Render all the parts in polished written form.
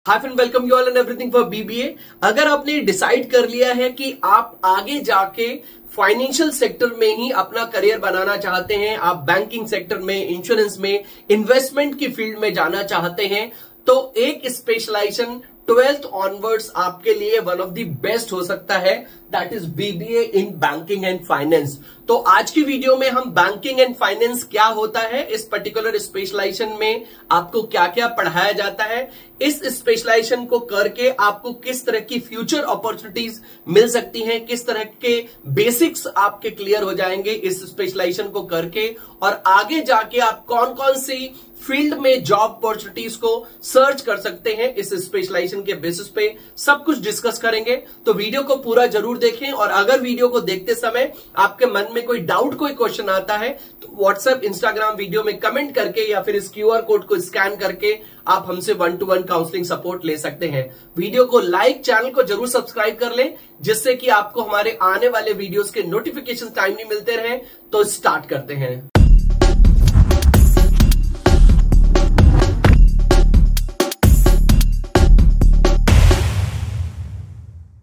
Hi friend, welcome you all and everything for BBA. अगर आपने decide कर लिया है कि आप आगे जाके फाइनेंशियल सेक्टर में ही अपना करियर बनाना चाहते हैं, आप बैंकिंग सेक्टर में, इंश्योरेंस में, इन्वेस्टमेंट की फील्ड में जाना चाहते हैं, तो एक स्पेशलाइजेशन 12th ऑनवर्ड्स आपके लिए वन ऑफ द बेस्ट हो सकता है, that is BBA in banking and finance. तो आज की वीडियो में हम बैंकिंग एंड फाइनेंस क्या होता है, इस पर्टिकुलर स्पेशलाइजेशन में आपको क्या क्या पढ़ाया जाता है, इस स्पेशलाइजेशन को करके आपको किस तरह की फ्यूचर अपॉर्चुनिटीज मिल सकती हैं, किस तरह के बेसिक्स आपके क्लियर हो जाएंगे इस स्पेशलाइजेशन को करके, और आगे जाके आप कौन कौन सी फील्ड में जॉब अपॉर्चुनिटीज को सर्च कर सकते हैं, इस स्पेशलाइजेशन के बेसिस पे सब कुछ डिस्कस करेंगे। तो वीडियो को पूरा जरूर देखें, और अगर वीडियो को देखते समय आपके मन में कोई डाउट, कोई क्वेश्चन आता है तो व्हाट्सएप, इंस्टाग्राम वीडियो में कमेंट करके या फिर इस क्यूआर कोड को स्कैन करके आप हमसे 1-to-1 काउंसलिंग सपोर्ट ले सकते हैं। वीडियो को लाइक, चैनल को जरूर सब्सक्राइब कर लें, जिससे कि आपको हमारे आने वाले वीडियोस के नोटिफिकेशन टाइमली मिलते रहे। तो स्टार्ट करते हैं।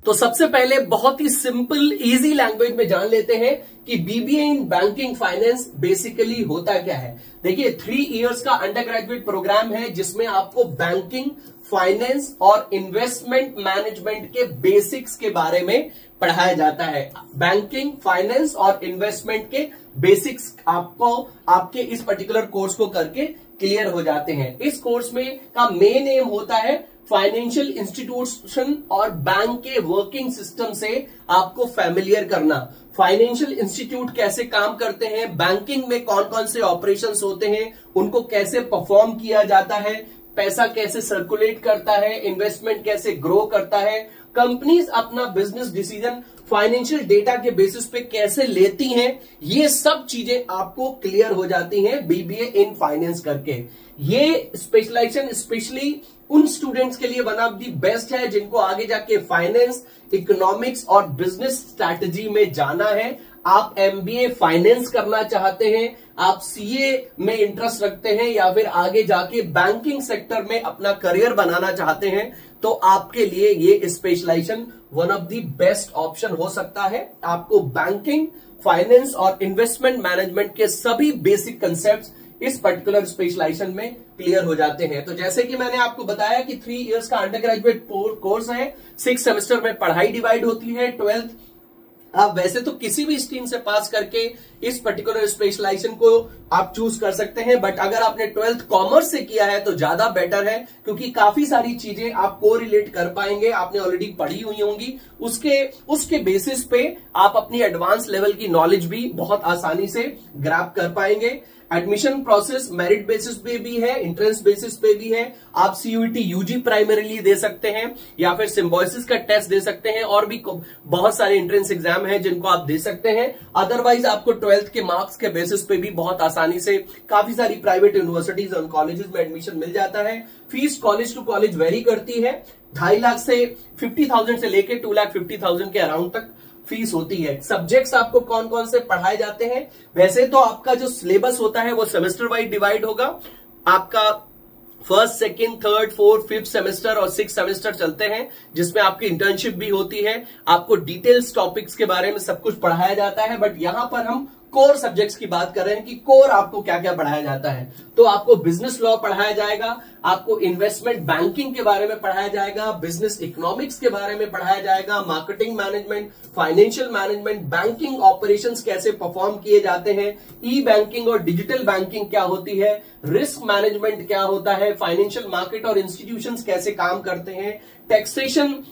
तो सबसे पहले बहुत ही सिंपल इजी लैंग्वेज में जान लेते हैं कि BBA in banking finance basically होता क्या है। देखिए, 3 इयर्स का अंडर ग्रेजुएट प्रोग्राम है, जिसमें आपको बैंकिंग, फाइनेंस और इन्वेस्टमेंट मैनेजमेंट के बेसिक्स के बारे में पढ़ाया जाता है। बैंकिंग, फाइनेंस और इन्वेस्टमेंट के बेसिक्स आपको आपके इस पर्टिकुलर कोर्स को करके क्लियर हो जाते हैं। इस कोर्स में का मेन एम होता है फाइनेंशियल इंस्टीट्यूशन और बैंक के वर्किंग सिस्टम से आपको फैमिलियर करना। फाइनेंशियल इंस्टीट्यूट कैसे काम करते हैं, बैंकिंग में कौन कौन से ऑपरेशंस होते हैं, उनको कैसे परफॉर्म किया जाता है, पैसा कैसे सर्कुलेट करता है, इन्वेस्टमेंट कैसे ग्रो करता है, कंपनीज अपना बिजनेस डिसीजन फाइनेंशियल डेटा के बेसिस पे कैसे लेती हैं, ये सब चीजें आपको क्लियर हो जाती हैं बीबीए इन फाइनेंस करके। ये स्पेशलाइजेशन स्पेशली उन स्टूडेंट्स के लिए वन ऑफ दी बेस्ट है जिनको आगे जाके फाइनेंस, इकोनॉमिक्स और बिजनेस स्ट्रैटेजी में जाना है। आप एमबीए फाइनेंस करना चाहते हैं, आप सीए में इंटरेस्ट रखते हैं, या फिर आगे जाके बैंकिंग सेक्टर में अपना करियर बनाना चाहते हैं, तो आपके लिए ये specialization one of the best option हो सकता है। आपको बैंकिंग, फाइनेंस और इन्वेस्टमेंट मैनेजमेंट के सभी बेसिक कंसेप्ट इस पर्टिकुलर स्पेशलाइजेशन में क्लियर हो जाते हैं। तो जैसे कि मैंने आपको बताया कि 3 इयर्स का अंडर ग्रेजुएट कोर्स है, 6 सेमेस्टर में पढ़ाई डिवाइड होती है। 12th आप वैसे तो किसी भी स्ट्रीम से पास करके इस पर्टिकुलर स्पेशलाइजेशन को आप चूज कर सकते हैं, बट अगर आपने 12th कॉमर्स से किया है तो ज्यादा बेटर है, क्योंकि काफी सारी चीजें आप कोरिलेट कर पाएंगे, आपने ऑलरेडी पढ़ी हुई होंगी। उसके बेसिस पे आप अपनी एडवांस लेवल की नॉलेज भी बहुत आसानी से ग्रैब कर पाएंगे। एडमिशन प्रोसेस मेरिट बेसिस पे भी है, एंट्रेंस बेसिस पे भी है। आप सीयूईटी यूजी प्राइमरीली दे सकते हैं, या फिर सिम्बोसिस का टेस्ट दे सकते हैं, और भी बहुत सारे एंट्रेंस एग्जाम हैं जिनको आप दे सकते हैं। अदरवाइज आपको 12th के मार्क्स के बेसिस पे भी बहुत आसानी से काफी सारी प्राइवेट यूनिवर्सिटीज और कॉलेजेस में एडमिशन मिल जाता है। Fees college to college vary करती है, 2.5 लाख से 50,000 से लेके 2,50,000 के अराउंड तक फीस होती है। सब्जेक्ट्स आपको कौन कौन से पढ़ाए जाते हैं, वैसे तो आपका जो सिलेबस होता है वो सेमेस्टर वाइज डिवाइड होगा। आपका 1st, 2nd, 3rd, 4th, 5th semester और 6th सेमेस्टर चलते हैं, जिसमें आपकी इंटर्नशिप भी होती है। आपको डिटेल्स टॉपिक्स के बारे में सब कुछ पढ़ाया जाता है, बट यहां पर हम कोर सब्जेक्ट्स की बात कर रहे हैं कि कोर आपको क्या क्या पढ़ाया जाता है। तो आपको बिजनेस लॉ पढ़ाया जाएगा, आपको इन्वेस्टमेंट बैंकिंग के बारे में पढ़ाया जाएगा, बिजनेस इकोनॉमिक्स के बारे में पढ़ाया जाएगा, marketing management, financial management, banking operations कैसे परफॉर्म किए जाते हैं, ई बैंकिंग और डिजिटल बैंकिंग क्या होती है, रिस्क मैनेजमेंट क्या होता है, फाइनेंशियल मार्केट और इंस्टीट्यूशंस कैसे काम करते हैं, टैक्सेशन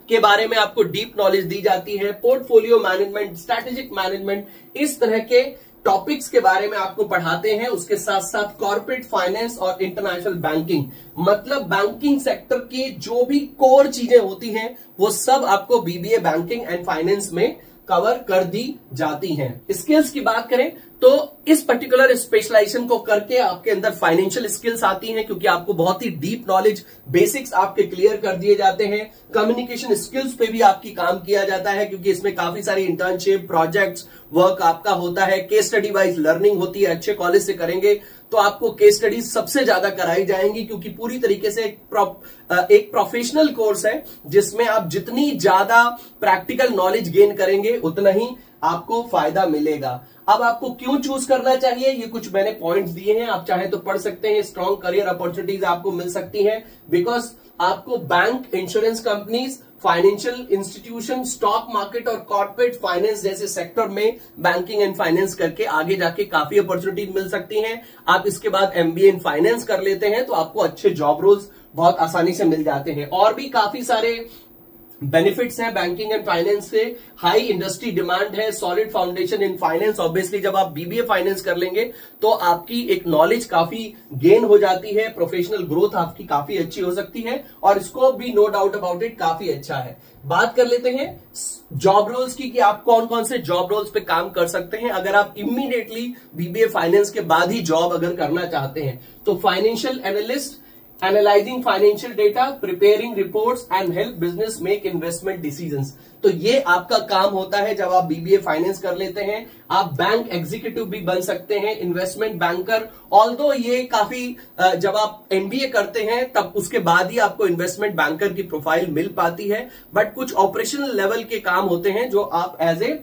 के बारे में आपको डीप नॉलेज दी जाती है, पोर्टफोलियो मैनेजमेंट, स्ट्रैटेजिक मैनेजमेंट, इस तरह के टॉपिक्स के बारे में आपको पढ़ाते हैं। उसके साथ साथ कॉर्पोरेट फाइनेंस और इंटरनेशनल बैंकिंग, मतलब बैंकिंग सेक्टर की जो भी कोर चीजें होती हैं वो सब आपको बीबीए बैंकिंग एंड फाइनेंस में कवर कर दी जाती हैं। स्किल्स की बात करें तो इस पर्टिकुलर स्पेशलाइजेशन को करके आपके अंदर फाइनेंशियल स्किल्स आती हैं, क्योंकि आपको बहुत ही डीप नॉलेज, बेसिक्स आपके क्लियर कर दिए जाते हैं। कम्युनिकेशन स्किल्स पे भी आपकी काम किया जाता है, क्योंकि इसमें काफी सारी इंटर्नशिप, प्रोजेक्ट्स, वर्क आपका होता है। केस स्टडी वाइज लर्निंग होती है, अच्छे कॉलेज से करेंगे तो आपको केस स्टडीज सबसे ज्यादा कराई जाएंगी, क्योंकि पूरी तरीके से एक प्रोफेशनल कोर्स है जिसमें आप जितनी ज्यादा प्रैक्टिकल नॉलेज गेन करेंगे उतना ही आपको फायदा मिलेगा। अब आपको क्यों चूज करना चाहिए, ये कुछ मैंने पॉइंट्स दिए हैं, आप चाहे तो पढ़ सकते हैं। स्ट्रॉन्ग करियर अपॉर्चुनिटीज आपको मिल सकती हैं, बिकॉज आपको bank, insurance companies, financial institution, stock market और कॉर्पोरेट फाइनेंस जैसे सेक्टर में बैंकिंग एंड फाइनेंस करके आगे जाके काफी अपॉर्चुनिटीज मिल सकती हैं। आप इसके बाद एमबीए इन फाइनेंस कर लेते हैं तो आपको अच्छे जॉब रोल्स बहुत आसानी से मिल जाते हैं। और भी काफी सारे बेनिफिट्स हैं बैंकिंग एंड फाइनेंस से। हाई इंडस्ट्री डिमांड है, solid foundation in finance. Obviously जब आप बीबीए फाइनेंस कर लेंगे तो आपकी एक नॉलेज काफी गेन हो जाती है, प्रोफेशनल ग्रोथ आपकी काफी अच्छी हो सकती है और स्कोप भी नो डाउट अबाउट इट काफी अच्छा है। बात कर लेते हैं जॉब रोल्स की कि आप कौन कौन से जॉब रोल्स पे काम कर सकते हैं अगर आप इमीडिएटली बीबीए फाइनेंस के बाद ही जॉब अगर करना चाहते हैं। तो financial analyst, analysing financial data, preparing reports and help business make investment decisions. तो ये आपका काम होता है जब आप बीबीए फाइनेंस कर लेते हैं। आप बैंक एग्जीक्यूटिव भी बन सकते हैं, इन्वेस्टमेंट बैंकर। ऑल्दो ये काफी जब आप एमबीए करते हैं तब उसके बाद ही आपको इन्वेस्टमेंट बैंकर की प्रोफाइल मिल पाती है, बट कुछ ऑपरेशनल लेवल के काम होते हैं जो आप एज ए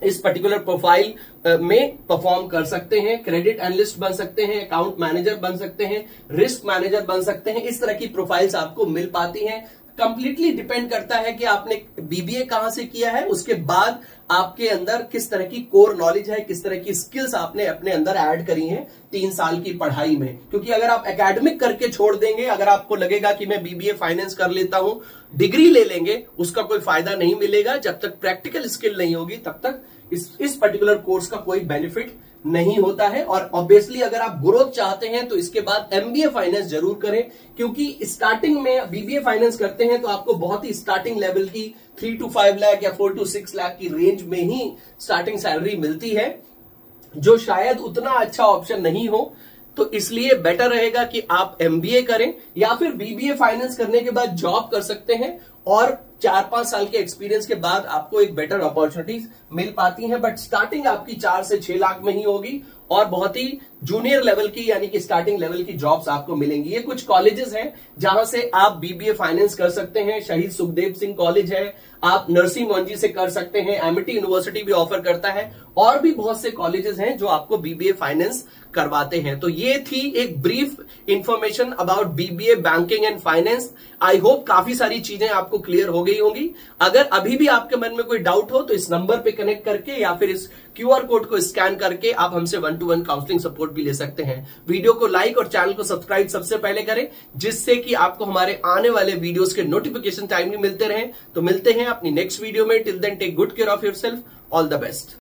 इस पर्टिकुलर प्रोफाइल में परफॉर्म कर सकते हैं। क्रेडिट एनालिस्ट बन सकते हैं, अकाउंट मैनेजर बन सकते हैं, रिस्क मैनेजर बन सकते हैं। इस तरह की प्रोफाइल्स आपको मिल पाती हैं। कंप्लीटली डिपेंड करता है कि आपने बीबीए कहां से किया है, उसके बाद आपके अंदर किस तरह की कोर नॉलेज है, किस तरह की स्किल्स आपने अपने अंदर ऐड करी हैं 3 साल की पढ़ाई में। क्योंकि अगर आप एकेडमिक करके छोड़ देंगे, अगर आपको लगेगा कि मैं बीबीए फाइनेंस कर लेता हूं, डिग्री ले लेंगे, उसका कोई फायदा नहीं मिलेगा। जब तक प्रैक्टिकल स्किल नहीं होगी तब तक इस पर्टिकुलर कोर्स का कोई बेनिफिट नहीं होता है। और ऑब्वियसली अगर आप ग्रोथ चाहते हैं तो इसके बाद एमबीए फाइनेंस जरूर करें, क्योंकि स्टार्टिंग में बीबीए फाइनेंस करते हैं तो आपको बहुत ही स्टार्टिंग लेवल की 3 to 5 लाख या 4 to 6 लाख की रेंज में ही स्टार्टिंग सैलरी मिलती है, जो शायद उतना अच्छा ऑप्शन नहीं हो। तो इसलिए बेटर रहेगा कि आप एमबीए करें या फिर बीबीए फाइनेंस करने के बाद जॉब कर सकते हैं और 4-5 साल के एक्सपीरियंस के बाद आपको एक बेटर अपॉर्चुनिटीज मिल पाती हैं। बट स्टार्टिंग आपकी 4 से 6 लाख में ही होगी और बहुत ही जूनियर लेवल की यानी कि स्टार्टिंग लेवल की जॉब्स आपको मिलेंगी। ये कुछ कॉलेजेस हैं जहां से आप बीबीए फाइनेंस कर सकते हैं। शहीद सुखदेव सिंह कॉलेज है, आप नरसिंह मोहन जी से कर सकते हैं, एमिटी यूनिवर्सिटी भी ऑफर करता है, और भी बहुत से कॉलेजेस हैं जो आपको बीबीए फाइनेंस करवाते हैं। तो ये थी एक brief information about BBA banking and finance. I hope काफी सारी चीजें आपको क्लियर हो गई होंगी। अगर अभी भी आपके मन में कोई डाउट हो तो इस नंबर पे कनेक्ट करके या फिर इस क्यूआर कोड को स्कैन करके आप हमसे 1-to-1 काउंसलिंग सपोर्ट भी ले सकते हैं। वीडियो को लाइक और चैनल को सब्सक्राइब सबसे पहले करें, जिससे कि आपको हमारे आने वाले वीडियोस के नोटिफिकेशन टाइमली मिलते रहें। तो मिलते हैं अपनी नेक्स्ट वीडियो में। Till then take good care of yourself. All the best.